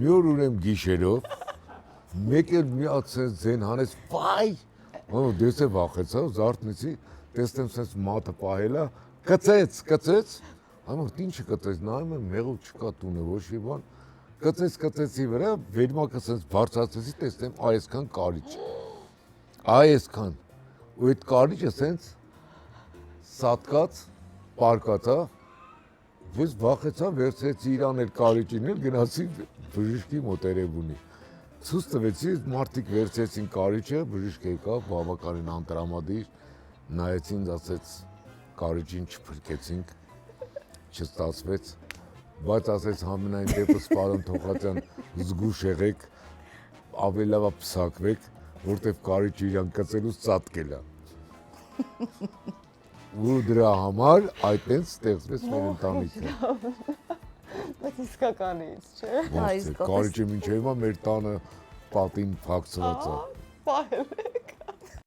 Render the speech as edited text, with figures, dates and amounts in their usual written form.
մի օր ունեմ գիշերով, մեկ էլ միացեց ձեն հանեց, վայ, դեսե վախեցա, զարթնեցի, տեսնեմ սենց մատը պահել է, կծեց, ամոտ ինչը կծեց, նայում եմ մեղու չկա տունը, ոչ մի բան, կծեցի վրա, վերմակը սենց բարձրացեցի, տեսնեմ այսքան կարիճ, այսքան, ու այդ կարիճը սենց սատկած, պարկած, ես վախեցա, վերցրեցի իրան էլ կարիճին էլ, գնացի բժիշկի մոտ Էրեբունի, ցույց տվեցի, մարդիկ վերցրեցին կարիճը, բժիշկ եկավ, բավականին անտրամադիր, նայեցին, ասեց կարիճին չփրկեցինք, չստացվեց, բայց ասեց համենայն դեպս պարոն Թոխատյան զգույշ եղեք, ավելի լավ է փսակվեք, որտեվ կարիճը իրան կծելուց ծածկել է։ Ու դրա համար այդտենց ստեղծվեց մեր ընտանիքը։ Բայց իսկականից, չէ՞։ Կարիճը մինչև հիմա մեր տանը պատին փակցված է։ Պահել է։